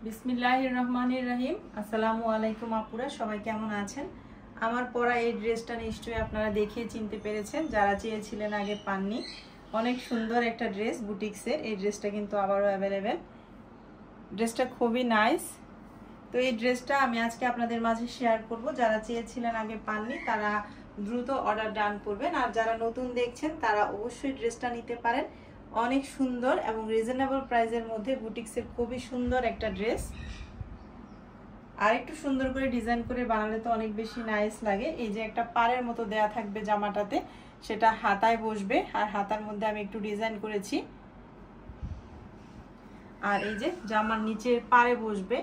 বিসমিল্লাহির রহমানির রহিম। আসসালামু আলাইকুম আপুরা, সবাই কেমন আছেন? আমার পরা এই ড্রেসটা নিশ্চয়ই আপনারা দেখে চিনতে পেরেছেন, যারা চেয়েছিলেন আগে পাননি। অনেক সুন্দর একটা ড্রেস বুটিক্সের। এই ড্রেসটা কিন্তু আবারও অ্যাভেলেবেল। ড্রেসটা খুবই নাইস। তো এই ড্রেসটা আমি আজকে আপনাদের মাঝে শেয়ার করব। যারা চেয়েছিলেন আগে পাননি তারা দ্রুত অর্ডার ডান করবেন, আর যারা নতুন দেখছেন তারা অবশ্যই ড্রেসটা নিতে পারেন। অনেক সুন্দর এবং রিজনেবল প্রাইসের মধ্যে বুটিক্সের খুবই সুন্দর একটা ড্রেস। আর একটু সুন্দর করে ডিজাইন করে বানালে তো অনেক বেশি নাইস লাগে। এই যে একটা পাড়ের মতো দেয়া থাকবে জামাটাতে, সেটা হাতায় বসবে, আর হাতার মধ্যে আমি একটু ডিজাইন করেছি। আর এই যে জামার নিচের পাড়ে বসবে।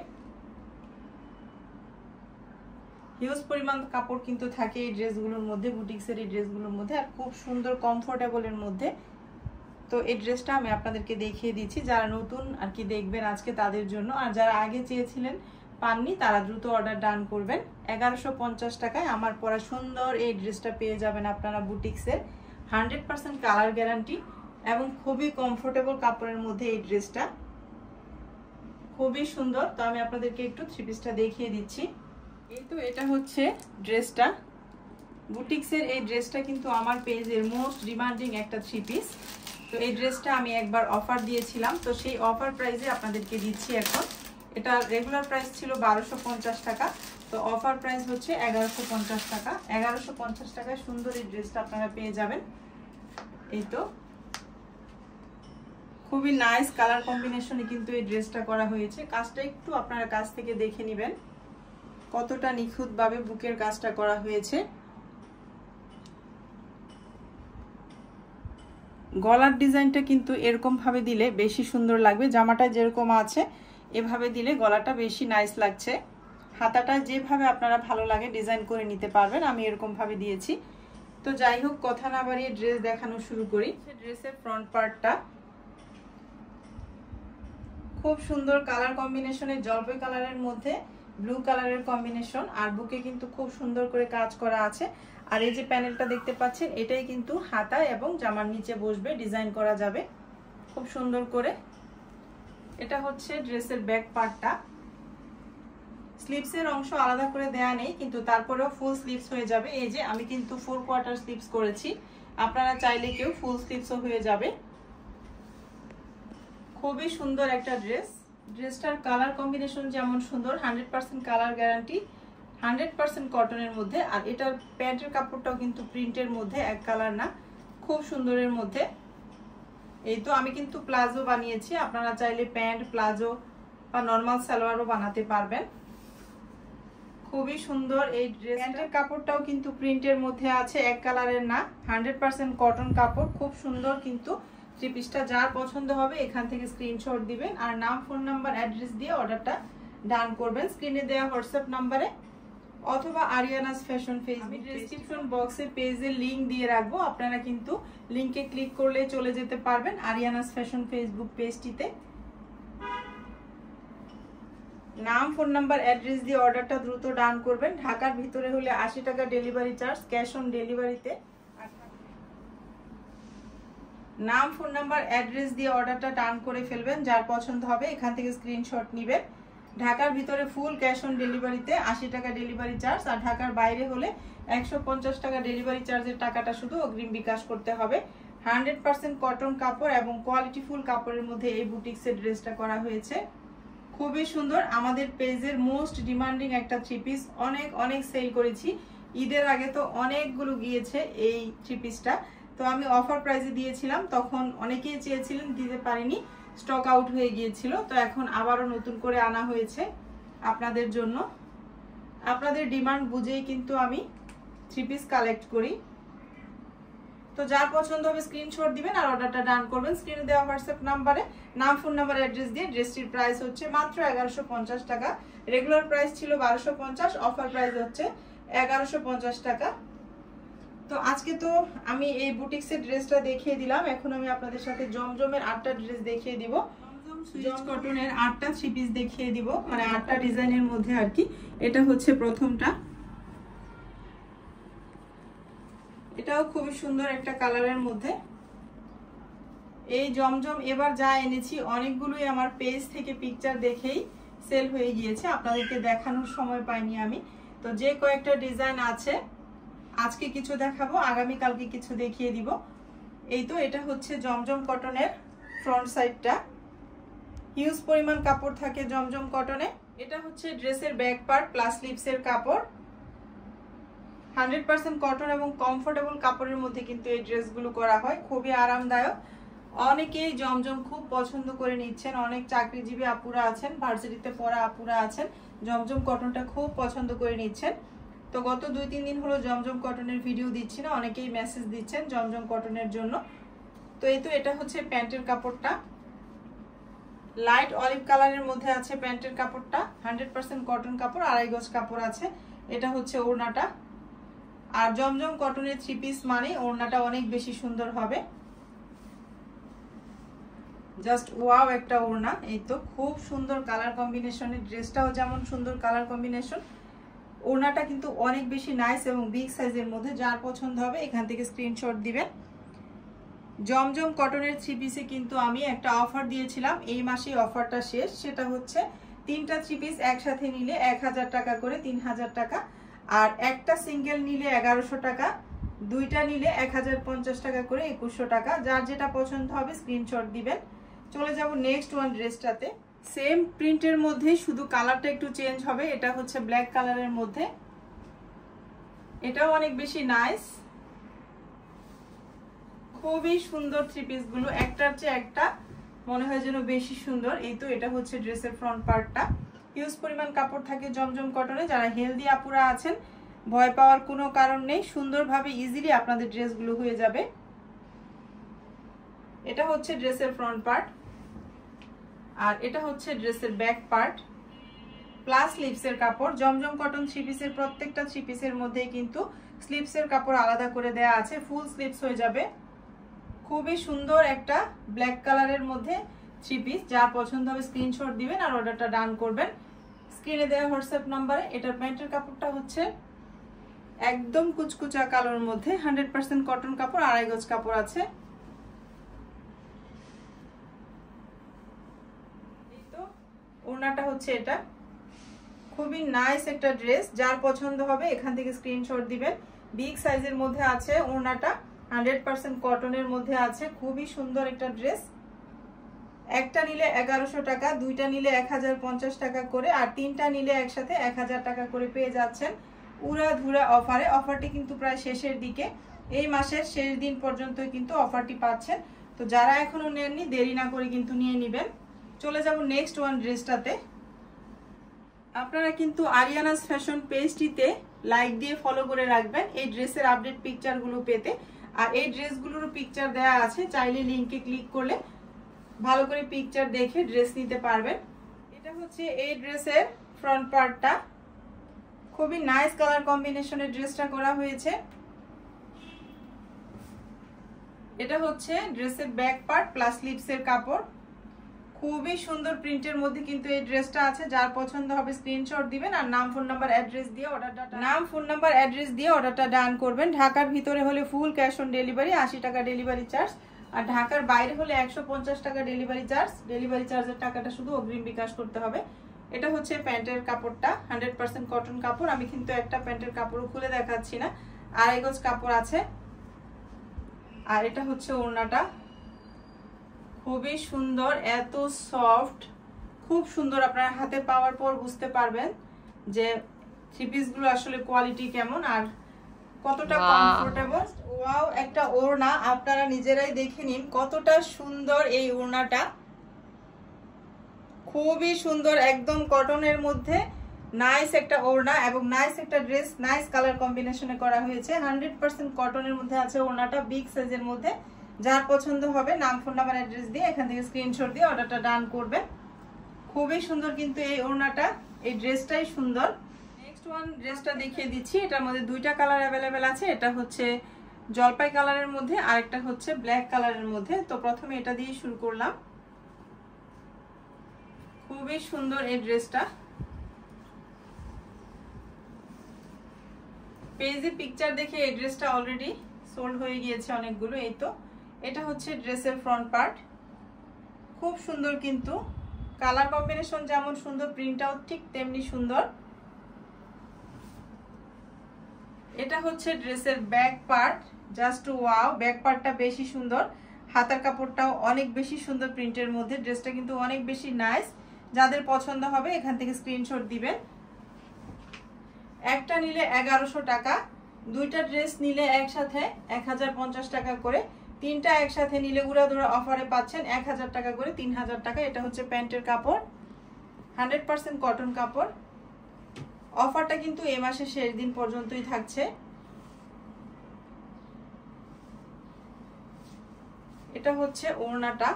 হিউজ পরিমাণ কাপড় কিন্তু থাকে এই ড্রেসগুলোর মধ্যে, বুটিক্সের এই ড্রেসগুলোর মধ্যে, আর খুব সুন্দর কমফোর্টেবলের মধ্যে। তো এই ড্রেসটা আমি আপনাদেরকে দেখিয়ে দিচ্ছি, যারা নতুন আর কি দেখবেন আজকে তাদের জন্য। আর যারা আগে চেয়েছিলেন পাননি তারা দ্রুত অর্ডার ডান করবেন। 1150 টাকায় আমার পরা সুন্দর এই ড্রেসটা পেয়ে যাবেন আপনারা বুটিক্সের। 100% কালার গ্যারান্টি এবং খুবই কমফোর্টেবল কাপড়ের মধ্যে এই ড্রেসটা খুবই সুন্দর। তো আমি আপনাদেরকে একটু থ্রি পিসটা দেখিয়ে দিচ্ছি। এই তো এটা হচ্ছে ড্রেসটা। বুটিক্সের এই ড্রেসটা কিন্তু আমার পেজের মোস্ট ডিমান্ডিং একটা থ্রি পিস। তো এই ড্রেসটা আমি একবার অফার দিয়েছিলাম, তো সেই অফার প্রাইসে আপনাদেরকে দিচ্ছি এখন। এটা রেগুলার প্রাইস ছিল 1250 টাকা, তো অফার প্রাইস হচ্ছে 1150 টাকা। 1150 টাকায় সুন্দর এই ড্রেসটা আপনারা পেয়ে যাবেন। এই তো খুবই নাইস কালার কম্বিনেশনে কিন্তু এই ড্রেসটা করা হয়েছে। কাজটা একটু আপনারা কাছ থেকে দেখে নেবেন কতটা নিখুঁতভাবে বুকের কাজটা করা হয়েছে। গলার ডিজাইনটা কিন্তু এরকম ভাবে দিলে বেশি সুন্দর লাগবে। জামাটা যেরকম আছে এভাবে দিলে গলাটা বেশি নাইস লাগছে। হাতাটা যেভাবে আপনারা ভালো লাগে ডিজাইন করে নিতে পারবেন, আমি এরকম ভাবে দিয়েছি। তো যাই হোক, কথা না বাড়িয়ে ড্রেস দেখানো শুরু করি। ড্রেসের ফ্রন্ট পার্টটা খুব সুন্দর কালার কম্বিনেশনে, জলপাই কালারের মধ্যে ব্লু কালারের কম্বিনেশন, আর বুকে কিন্তু খুব সুন্দর করে কাজ করা আছে। আর এই যে প্যানেলটা দেখতে পাচ্ছেন এটাই কিন্তু হাতা এবং জামার নিচে বসবে, ডিজাইন করা যাবে খুব সুন্দর করে। এটা হচ্ছে ড্রেসের ব্যাক পার্টটা। স্লিভসের অংশ আলাদা করে দেয়া নেই, কিন্তু তারপরেও ফুল স্লিভস হয়ে যাবে। এই যে আমি কিন্তু 4 কোয়ার্টার স্লিভস করেছি, আপনারা চাইলে কেউ ফুল স্লিভসও হয়ে যাবে। খুবই সুন্দর একটা ড্রেস। ড্রেসটার কালার কম্বিনেশন যেমন সুন্দর, 100% কালার গ্যারান্টি, 100% কটনের মধ্যে। আর এটার প্যান্টের কাপড়টাও কিন্তু প্রিন্টের মধ্যে, এক কালার না, খুব সুন্দরের মধ্যে। এই তো আমি কিন্তু প্লাজো বানিয়েছি, আপনারা চাইলে প্যান্ট, প্লাজো বা নর্মাল সালোয়ারও বানাতে পারবেন। খুবই সুন্দর এই ড্রেস। প্যান্টের কাপড়টাও কিন্তু প্রিন্টের মধ্যে আছে, এক কালারের না, 100% কটন কাপড়। খুব সুন্দর কিন্তু থ্রি পিসটা। যার পছন্দ হবে এখান থেকে স্ক্রিনশট দিবেন, আর নাম, ফোন নাম্বার, অ্যাড্রেস দিয়ে অর্ডারটা ডান করবেন স্ক্রিনে দেওয়া হোয়াটসঅ্যাপ নাম্বারে, অথবা আরিয়ানাস ফ্যাশন ফেসবুক ডেসক্রিপশন বক্সে পেজের লিংক দিয়ে রাখবো। আপনারা কিন্তু লিংকে ক্লিক করলে চলে যেতে পারবেন আরিয়ানাস ফ্যাশন ফেসবুক পেজটিতে। নাম, ফোন নাম্বার, অ্যাড্রেস দিয়ে অর্ডারটা দ্রুত ডান করবেন। ঢাকার ভিতরে হলে 80 টাকা ডেলিভারি চার্জ, ক্যাশ অন ডেলিভারিতে। নাম, ফোন নাম্বার, অ্যাড্রেস দিয়ে অর্ডারটা ডান করে ফেলবেন। যার পছন্দ হবে এখান থেকে স্ক্রিনশট নেবেন। ঢাকার ভিতরে ফুল ক্যাশ অন ডেলিভারিতে, 80 টাকা ডেলিভারি চার্জ। আর ঢাকার বাইরে হলে 150 টাকা ডেলিভারি চার্জের টাকাটা শুধু অগ্রিম বিকাশ করতে হবে। 100% কটন কাপড় এবং কোয়ালিটি ফুল কাপড়ের মধ্যে এই বুটিক্সের ড্রেসটা করা হয়েছে। খুবই সুন্দর, আমাদের পেজের মোস্ট ডিমান্ডিং একটা থ্রি পিস। অনেক সেল করেছি, ঈদের আগে তো অনেকগুলো গিয়েছে এই থ্রি পিসটা। তো আমি অফার প্রাইসে দিয়েছিলাম, তখন অনেকেই চেয়েছিলেন, দিতে পারিনি, স্টক আউট হয়ে গিয়েছিল। তো এখন আবারও নতুন করে আনা হয়েছে আপনাদের জন্য। আপনাদের ডিমান্ড বুঝেই কিন্তু আমি থ্রি পিস কালেক্ট করি। তো যার পছন্দ হবে স্ক্রিনশট দিবেন আর অর্ডারটা ডান করবেন স্ক্রিনে দেওয়া হোয়াটসঅ্যাপ নাম্বারে। নাম, ফোন নাম্বার, অ্যাড্রেস দিয়ে। ড্রেসটির প্রাইস হচ্ছে মাত্র 1150 টাকা। রেগুলার প্রাইস ছিল 1250, অফার প্রাইস হচ্ছে 1150 টাকা। তো আজকে তো আমি এই বুটিক্সের ড্রেসটা দেখিয়ে দিলাম, এখন আমি আপনাদের সাথে জমজমের 8টা ড্রেস দেখিয়ে দিব। জমজম কটনের 8টা থ্রি পিস দেখিয়ে দিব, মানে 8টা ডিজাইনের মধ্যে আর কি। এটা হচ্ছে প্রথমটা, এটাও খুবই সুন্দর একটা কালারের মধ্যে। এই জমজম এবার যা এনেছি অনেকগুলোই আমার পেজ থেকে পিকচার দেখেই সেল হয়ে গিয়েছে, আপনাদেরকে দেখানোর সময় পাইনি আমি। তো যে কয়েকটা ডিজাইন আছে আজকে কিছু দেখাবো, আগামীকালকে কিছু দেখিয়ে দিব। এই তো এটা হচ্ছে জমজম কটনের ফ্রন্ট সাইডটা, হিউজ পরিমাণ কাপড় থাকে জমজম কটনে। এটা হচ্ছে ড্রেসের ব্যাক পার্ট প্লাস স্লিভসের কাপড়, 100% কটন এবং কমফোর্টেবল কাপড়ের মধ্যে কিন্তু এই ড্রেসগুলো করা হয়, খুবই আরামদায়ক। অনেকেই জমজম খুব পছন্দ করে নিচ্ছেন, অনেক চাকরিজীবী আপুরা আছেন, ভার্সিটিতে পড়া আপুরা আছেন, জমজম কটনটা খুব পছন্দ করে নিচ্ছেন। তো গত 2-3 দিন হলো জমজম কটনের ভিডিও দিচ্ছি না, অনেকেই মেসেজ দিচ্ছেন জমজম কটনের জন্য। তো এই তো এটা হচ্ছে প্যান্টের কাপড়টা, লাইট অলিভ কালারের মধ্যে আছে প্যান্টের কাপড়টা, 100% কটন কাপড়, 2.5 গজ কাপড় আছে। এটা হচ্ছে ওড়নাটা। আর জমজম কটনের 3 পিস মানে ওড়নাটা অনেক বেশি সুন্দর হবে, জাস্ট ওয়াও একটা ওড়না। এই তো খুব সুন্দর কালার কম্বিনেশনের, ড্রেসটাও যেমন সুন্দর কালার কম্বিনেশন, ওড়নাটা কিন্তু অনেক বেশি নাইস এবং বিগ সাইজের মধ্যে। যার পছন্দ হবে এখান থেকে স্ক্রিনশট দিবেন। জমজম কটনের 3 পিসে কিন্তু আমি একটা অফার দিয়েছিলাম, এই মাসে অফারটা শেষ। সেটা হচ্ছে 3টা 3 পিস একসাথে নিলে 1000 টাকা করে 3000 টাকা, আর একটা সিঙ্গেল নিলে 1100 টাকা, 2টা নিলে 1050 টাকা করে 2100 টাকা। যার যেটা পছন্দ হবে স্ক্রিনশট দিবেন। চলে যাব নেক্সট ওয়ান ড্রেসটাতে, সেম প্রিন্টের মধ্যে শুধু কালারটা একটু চেঞ্জ হবে। এটা হচ্ছে ব্ল্যাক কালারের মধ্যে, এটাও অনেক বেশি নাইস, খুবই সুন্দর 3 পিস গুলো, একটার চেয়ে একটা মনে হয় যেন বেশি সুন্দর। এই তো এটা হচ্ছে ড্রেসের ফ্রন্ট পার্টটা, হিউজ পরিমাণ কাপড় থাকে জমজম কটনে। যারা হেলদি আপুরা আছেন ভয় পাওয়ার কোনো কারণ নেই, সুন্দরভাবে ইজিলি আপনাদের ড্রেসগুলো হয়ে যাবে। এটা হচ্ছে ড্রেসের ফ্রন্ট পার্ট, আর এটা হচ্ছে ড্রেসের ব্যাক পার্ট প্লাস স্লিভসের কাপড়। জমজম কটন 3 পিসের প্রত্যেকটা 3 পিসের মধ্যেই কিন্তু স্লিভসের কাপড় আলাদা করে দেয়া আছে, ফুল স্লিভস হয়ে যাবে। খুবই সুন্দর একটা ব্ল্যাক কালারের মধ্যে 3 পিস, যার পছন্দ হবে স্ক্রিনশট দিবেন আর অর্ডারটা ডান করবেন স্ক্রিনে দেওয়া হোয়াটসঅ্যাপ নাম্বারে। এটার প্যান্টের কাপড়টা হচ্ছে একদম কুচকুচা কালোর মধ্যে, 100% কটন কাপড়, 2.5 গজ কাপড় আছে। এই তো ওড়নাটা হচ্ছে এটা, খুবই নাইস একটা ড্রেস। যার পছন্দ হবে এখান থেকে স্ক্রিনশট দিবেন। বিগ সাইজের মধ্যে আছে ওড়নাটা, 100% কটনের মধ্যে আছে, খুবই সুন্দর একটা ড্রেস। একটা নিলে 1100 টাকা, 2টা নিলে 1050 টাকা করে, আর 3টা নিলে একসাথে 1000 টাকা করে পেয়ে যাচ্ছেন উড়াধুরা অফারে। অফারটি কিন্তু প্রায় শেষের দিকে, এই মাসের শেষ দিন পর্যন্ত কিন্তু অফারটি পাচ্ছেন। তো যারা এখনো নেননি দেরি না করে কিন্তু নিয়ে নেবেন। চলে যাব নেক্সট ওয়ান ড্রেসটাতে। আপনারা কিন্তু আরিয়ানাস ফ্যাশন পেজটিতে লাইক দিয়ে ফলো করে রাখবেন এই ড্রেসের আপডেট পিকচারগুলো পেতে। আর এই ড্রেসগুলোর পিকচার দেয়া আছে, চাইলে লিংকে ক্লিক করলে ভালো করে পিকচার দেখে ড্রেস নিতে পারবেন। এটা হচ্ছে এই ড্রেসের ফ্রন্ট পার্টটা, খুবই নাইস কালার কম্বিনেশনের ড্রেসটা করা হয়েছে। এটা হচ্ছে ড্রেসের ব্যাক পার্ট প্লাস স্লিভসের কাপড়, খুবই সুন্দর প্রিন্টের মধ্যে কিন্তু এই ড্রেসটা আছে। যার পছন্দ হবে স্ক্রিনশট দিবেন আর নাম ফোন নাম্বার অ্যাড্রেস দিয়ে অর্ডারটা ডান করবেন। ঢাকার ভিতরে হলে ফুল ক্যাশ অন ডেলিভারি, 80 টাকা ডেলিভারি চার্জ, আর ঢাকার বাইরে হলে 150 টাকা ডেলিভারি চার্জ। ডেলিভারি চার্জের টাকাটা শুধু অগ্রিম বিকাশ করতে হবে। এটা হচ্ছে প্যান্টের কাপড়টা, 100% কটন কাপড়। আমি কিন্তু একটা প্যান্টের কাপড়ও খুলে দেখাচ্ছি না, 2.5 গজ কাপড় আছে। আর এটা হচ্ছে ওড়নাটা, খুবই সুন্দর, এত সফট, খুব সুন্দর। আপনারা হাতে পাওয়ার পর বুঝতে পারবেন যে 3 পিসগুলো আসলে কোয়ালিটি কেমন আর কতটা কমফোর্টেবল। ওয়াও একটা ওড়না, আপনারা নিজেরাই দেখে নিন কতটা সুন্দর এই ওড়নাটা, খুবই সুন্দর, একদম কটনের মধ্যে নাইস একটা ওড়না এবং নাইস একটা ড্রেস, নাইস কালার কম্বিনেশনে করা হয়েছে। 100% কটনের মধ্যে আছে ওড়নাটা, বিগ সাইজের মধ্যে। যার পছন্দ হবে নাম ফোন নাম্বার অ্যাড্রেস দিয়ে এখান থেকে স্ক্রিনশট দিয়ে অর্ডারটা ডান করবেন। খুবই সুন্দর কিন্তু এই ওড়নাটা, এই ড্রেসটাই সুন্দর। নেক্সট ওয়ান ড্রেসটা দেখিয়ে দিচ্ছি, এটার মধ্যে 2টা কালার অ্যাভেলেবেল আছে। এটা হচ্ছে জলপাই কালারের মধ্যে আর একটা হচ্ছে ব্ল্যাক কালারের মধ্যে। তো প্রথমে এটা দিয়ে শুরু করলাম। খুবই সুন্দর এই ড্রেসটা, পেজে পিকচার দেখে এই ড্রেসটা অলরেডি সোল্ড হয়ে গিয়েছে অনেকগুলো। এই তো এটা হচ্ছে ড্রেসের ফ্রন্ট পার্ট, খুব সুন্দর কিন্তু কালার কম্বিনেশন যেমন সুন্দর, প্রিন্টটাও ঠিক তেমনি সুন্দর। এটা হচ্ছে ড্রেসের back part, just wow, back পার্টটা বেশি সুন্দর, হাতার কাপড়টাও অনেক বেশি সুন্দর প্রিন্টের মধ্যে। ড্রেসটা কিন্তু অনেক বেশি নাইস, যাদের পছন্দ হবে এখান থেকে স্ক্রিনশট দিবেন। একটা নিলে 1100 টাকা, দুইটা ড্রেস নিলে একসাথে 1050 টাকা করে, তিনটা একসাথে নিলে উড়াধুরা অফারে পাচ্ছেন 1000 টাকা করে, 3000 টাকা। এটা হচ্ছে প্যান্টের কাপড়, 100% কটন কাপড়। অফারটা কিন্তু এই মাসের শেষ দিন পর্যন্তই থাকছে। এটা হচ্ছে ওড়নাটা,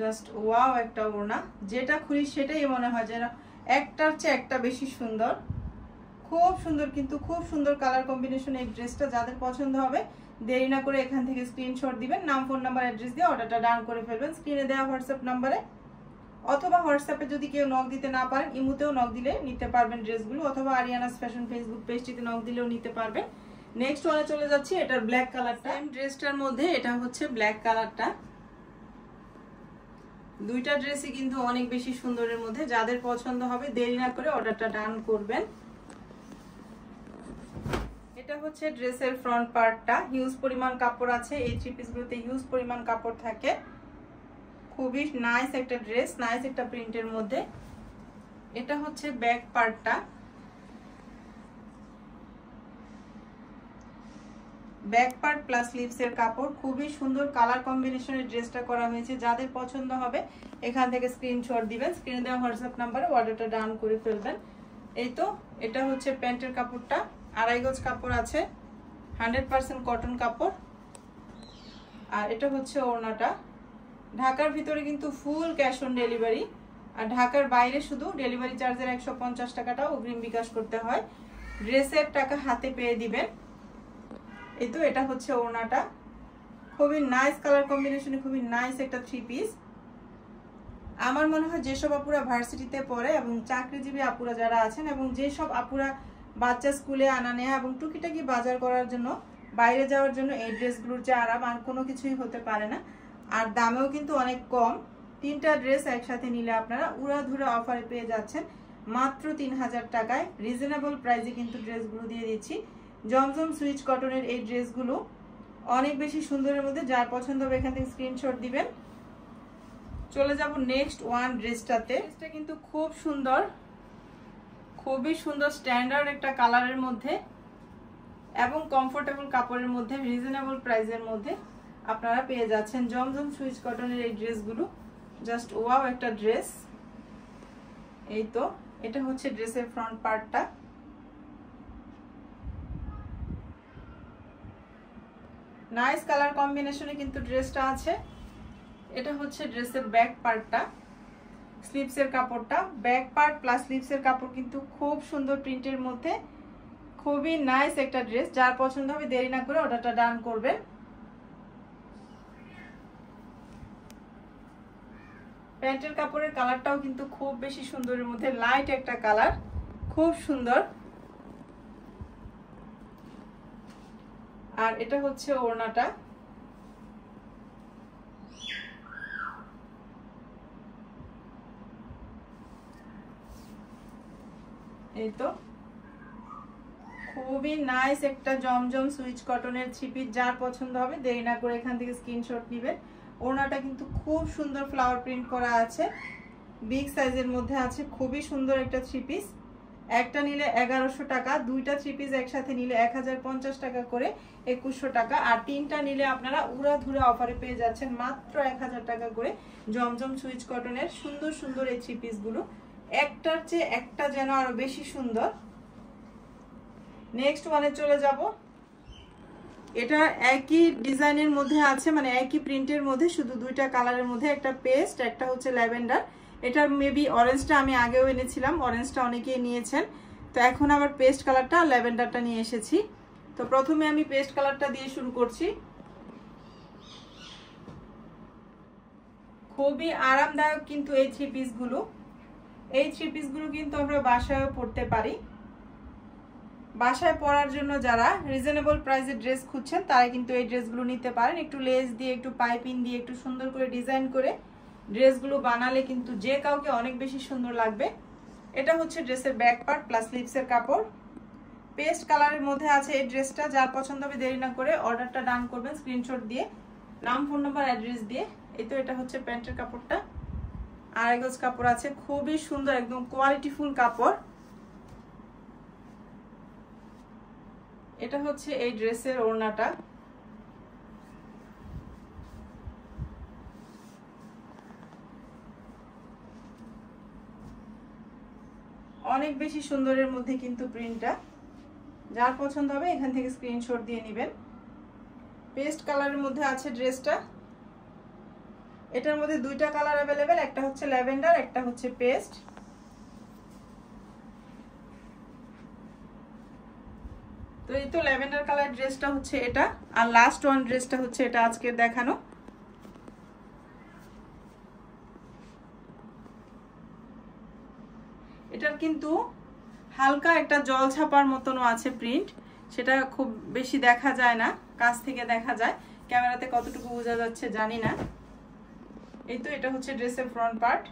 জাস্ট ওয়াও একটা ওড়না, যেটা খুলি সেটাই মনে হয় যেন একটার চেয়ে একটা বেশি সুন্দর। খুব সুন্দর, কিন্তু খুব সুন্দর কালার কম্বিনেশন এই ড্রেসটা। যাদের পছন্দ হবে দেরি না করে এখান থেকে স্ক্রিনশট দিবেন, নাম, ফোন নাম্বার, অ্যাড্রেস দিয়ে অর্ডারটা ডান করে ফেলবেন স্ক্রিনে দেওয়া হোয়াটসঅ্যাপ নাম্বারে, অথবা হোয়াটসঅ্যাপে যদি কেউ নক দিতে না পারেন ইমুতেও নক দিলে নিতে পারবেন ড্রেসগুলো, অথবা আরিয়ানাস ফ্যাশন ফেসবুক পেজটিতে নক দিলেও নিতে পারবেন। নেক্সট ওয়ানে চলে যাচ্ছি, এটার ব্ল্যাক কালারটা। ড্রেসটার মধ্যে এটা হচ্ছে ব্ল্যাক কালারটা। দুইটা ড্রেসই কিন্তু অনেক বেশি সুন্দরের মধ্যে, যাদের পছন্দ হবে দেরি না করে অর্ডারটা ডান করবেন। এটা হচ্ছে ড্রেসের ফ্রন্ট পার্টটা, হিউজ পরিমাণ কাপড় আছে, এই থ্রি পিসগুলোতে হিউজ পরিমাণ কাপড় থাকে। খুবই নাইস একটা ড্রেস, নাইস একটা প্রিন্টের মধ্যে। এটা হচ্ছে ব্যাক পার্টটা, ব্যাক পার্ট প্লাস স্লিভসের কাপড়, খুবই সুন্দর কালার কম্বিনেশনের ড্রেসটা করা হয়েছে। যাদের পছন্দ হবে এখান থেকে স্ক্রিনশট দিবেন, স্ক্রিনে দেওয়া হোয়াটসঅ্যাপ নাম্বারে অর্ডারটা ডান করে ফেলবেন। এই তো, এটা হচ্ছে প্যান্টের কাপড়টা, 2.5 গজ কাপড় আছে, 100% কটন কাপড়। আর এটা হচ্ছে ওড়নাটা। ঢাকার ভিতরে কিন্তু ফুল ক্যাশ অন ডেলিভারি, আর ঢাকার বাইরে শুধু ডেলিভারি চার্জের 150 টাকাটা অগ্রিম বিকাশ করতে হয়, ড্রেসের টাকা হাতে পেয়ে দিবেন। এই তো, এটা হচ্ছে ওড়নাটা, খুবই নাইস কালার কম্বিনেশনে, খুবই নাইস একটা থ্রি পিস। আমার মনে হয় যেসব আপুরা ভার্সিটিতে পড়ে এবং চাকরিজীবী আপুরা যারা আছেন, এবং যেসব আপুরা বাচ্চা স্কুলে আনা নেয়া এবং টুকিটাকি বাজার করার জন্য, বাইরে যাওয়ার জন্য এই ড্রেসগুলোর যে আরাম আর কোনো কিছুই হতে পারে না। আর দামেও কিন্তু অনেক কম, তিনটা ড্রেস একসাথে নিলে আপনারা উড়াধুরা অফারে পেয়ে যাচ্ছেন মাত্র 3000 টাকায়। রিজনেবল প্রাইসে কিন্তু ড্রেসগুলো দিয়ে দিচ্ছি। জমজম সুইচ কটনের এই ড্রেসগুলো অনেক বেশি সুন্দরের মধ্যে, যার পছন্দ হবে এখান থেকে স্ক্রিনশট দিবেন। চলে যাব নেক্সট ওয়ান ড্রেসটাতে। ড্রেসটা কিন্তু খুব সুন্দর, খুবই সুন্দর স্ট্যান্ডার্ড একটা কালারের মধ্যে এবং কমফোর্টেবল কাপড়ের মধ্যে, রিজনেবল প্রাইসের মধ্যে আপনারা পেয়ে যাচ্ছেন জমজম সুইচ কটনের এই ড্রেসগুলো। জাস্ট ওয়াও একটা ড্রেস। এই তো, এটা হচ্ছে ড্রেসের ফ্রন্ট পার্টটা, নাইস কালার কম্বিনেশনে কিন্তু ড্রেসটা আছে। এটা হচ্ছে ড্রেসের ব্যাক পার্টটা, স্লিভসের কাপড়টা, ব্যাক পার্ট প্লাস স্লিভসের কাপড় কিন্তু খুব সুন্দর প্রিন্টের মধ্যে, খুবই নাইস একটা ড্রেস। যার পছন্দ হবে দেরি না করে অর্ডারটা ডান করবেন। প্যান্টের কাপড়ের কালারটাও কিন্তু খুব বেশি সুন্দরের মধ্যে, লাইট একটা কালার, খুব সুন্দর। আর এটা হচ্ছে ওড়নাটা, এই তো, খুবই নাইস একটা জমজম সুইচ কটনের থ্রি পিস। যার পছন্দ হবে দেরি না করে এখান থেকে স্ক্রিনশট নেবেন। ওড়নাটা কিন্তু খুব সুন্দর ফ্লাওয়ার প্রিন্ট করা আছে, বিগ সাইজের মধ্যে আছে, খুবই সুন্দর একটা থ্রি পিস। একটা নিলে 1100 টাকা, দুইটা থ্রি পিস একসাথে নিলে 1050 টাকা করে 2100 টাকা, আর তিনটা নিলে আপনারা উড়াধুরা অফারে পেয়ে যাচ্ছেন মাত্র 1000 টাকা করে জমজম সুইচ কটনের সুন্দর সুন্দর এই থ্রি পিসগুলো। একটার চেয়ে একটা যেন আরো বেশি সুন্দর। নেক্সট ওয়ানে চলে যাব। এটা একই ডিজাইনের মধ্যে আছে, মানে একই প্রিন্টের মধ্যে, শুধু দুইটা কালারের মধ্যে, একটা পেস্ট, একটা হচ্ছে ল্যাভেন্ডার। এটা মেবি অরেঞ্জটা আমি আগেও এনেছিলাম, অরেঞ্জটা অনেকেই নিয়েছেন, তো এখন আবার পেস্ট কালারটা আর ল্যাভেন্ডারটা নিয়ে এসেছি। তো প্রথমে আমি পেস্ট কালারটা দিয়ে শুরু করছি। খুবই আরামদায়ক কিন্তু এই থ্রি পিসগুলো। এই থ্রি পিসগুলো কিন্তু আমরা বাসায়ও পরতে পারি। বাসায় পরার জন্য যারা রিজনেবল প্রাইসের ড্রেস খুঁজছেন তারা কিন্তু এই ড্রেসগুলো নিতে পারেন। একটু লেস দিয়ে, একটু পাইপিং দিয়ে, একটু সুন্দর করে ডিজাইন করে ড্রেসগুলো বানালে কিন্তু যে কাউকে অনেক বেশি সুন্দর লাগবে। এটা হচ্ছে ড্রেসের ব্যাক পার্ট প্লাস স্লিভসের কাপড়। পেস্ট কালারের মধ্যে আছে এই ড্রেসটা। যার পছন্দ হবে দেরি না করে অর্ডারটা ডান করবেন স্ক্রিনশট দিয়ে, নাম, ফোন নাম্বার, অ্যাড্রেস দিয়ে। এই তো এটা হচ্ছে প্যান্টের কাপড়টা, আড়াই গজ কাপড় আছে, খুবই সুন্দর একদম কোয়ালিটিফুল কাপড়। এটা হচ্ছে এই ড্রেসের ওড়নাটা। অনেক বেশি সুন্দরের মধ্যে কিন্তু প্রিন্টটা। যার পছন্দ হবে এখান থেকে স্ক্রিনশট দিয়ে নেবেন। পেস্ট কালারের মধ্যে আছে ড্রেসটা। এটার মধ্যে দুইটা কালার অ্যাভেলেবেল, একটা হচ্ছে ল্যাভেন্ডার, একটা হচ্ছে পেস্ট। তো এই তো ল্যাভেন্ডার কালার ড্রেসটা হচ্ছে এটা, আর লাস্ট ওয়ান ড্রেসটা হচ্ছে এটা আজকে দেখানো। এটার কিন্তু হালকা একটা জল ছাপার মতনও আছে প্রিন্ট, সেটা খুব বেশি দেখা যায় না, কাছ থেকে দেখা যায়, ক্যামেরাতে কতটুকু বোঝা যাচ্ছে জানি না। এই তো এটা হচ্ছে ড্রেসের ফ্রন্ট পার্ট।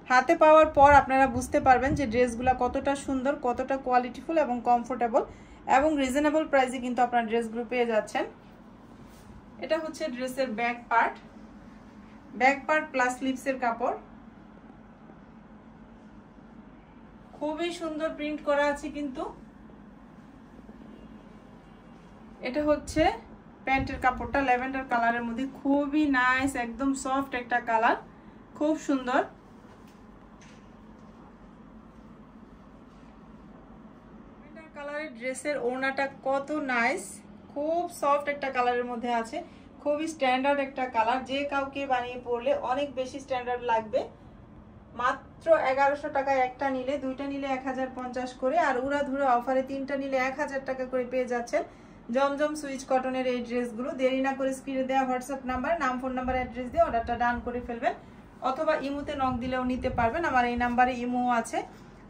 হাতে পাওয়ার পর আপনারা বুঝতে পারবেন যে ড্রেসগুলো কতটা সুন্দর, কতটা কোয়ালিটিফুল এবং কমফোর্টেবল, এবং রিজনেবল প্রাইসে কিন্তু আপনারা ড্রেসগুলো পেয়ে যাচ্ছেন। এটা হচ্ছে ড্রেসের back part, back part plus স্লিভসের কাপড়। খুবই সুন্দর প্রিন্ট করা আছে কিন্তু। এটা হচ্ছে প্যান্টের কাপড়টা, ল্যাভেন্ডার কালারের মধ্যে, খুবই নাইস, একদম সফট একটা কালার, খুব সুন্দর। ল্যাভেন্ডার কালারের ড্রেসের ওড়নাটা কত নাইস, খুব সফট একটা কালারের মধ্যে আছে, খুবই স্ট্যান্ডার্ড একটা কালার, যে কাউকে বানিয়ে পরলে অনেক বেশি স্ট্যান্ডার্ড লাগবে। মাত্র 1100 টাকায় একটা নিলে, দুইটা নিলে 1050 করে, আর উড়াধুরা অফারে তিনটা নিলে 1000 টাকা করে পেয়ে যাচ্ছেন জমজম সুইচ কটনের এই ড্রেসগুলো। দেরি না করে স্ক্রিনে দেওয়া হোয়াটসঅ্যাপ নাম্বার, নাম, ফোন নাম্বার, অ্যাড্রেস দিয়ে অর্ডারটা ডান করে ফেলবেন, অথবা ইমোতে নক দিলেও নিতে পারবেন, আমার এই নাম্বারে ইমো আছে।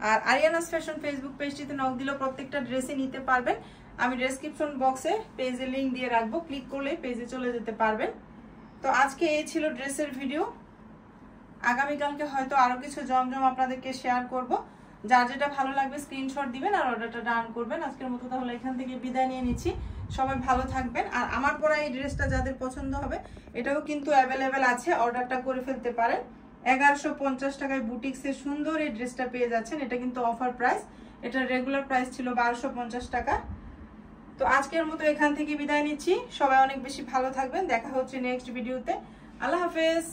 আর আরিয়ানাস ফ্যাশন ফেসবুক পেজটিতে নক দিলেও প্রত্যেকটা ড্রেসে নিতে পারবেন। আমি ডেসক্রিপশন বক্সে পেজের লিঙ্ক দিয়ে রাখবো, ক্লিক করলে পেজে চলে যেতে পারবেন। তো আজকে এই ছিল ড্রেসের ভিডিও। আগামীকালকে হয়তো আরো কিছু জমজম আপনাদেরকে শেয়ার করব। যার যেটা ভালো লাগবে স্ক্রিনশট দিবেন আর অর্ডারটা ডান করবেন। আজকের মতো তাহলে এখান থেকে বিদায় নিয়ে নিচ্ছি, সবাই ভালো থাকবেন। আর আমার পরা এই ড্রেসটা যাদের পছন্দ হবে এটাও কিন্তু অ্যাভেলেবেল আছে, অর্ডারটা করে ফেলতে পারেন। 1150 টাকায় বুটিক্সের সুন্দর এই ড্রেসটা পেয়ে যাচ্ছেন। এটা কিন্তু অফার প্রাইস, এটার রেগুলার প্রাইস ছিল 1250 টাকা। তো আজকের মতো এখান থেকে বিদায় নিচ্ছি, সবাই অনেক বেশি ভালো থাকবেন। দেখা হচ্ছে নেক্সট ভিডিওতে। আল্লাহ হাফেজ।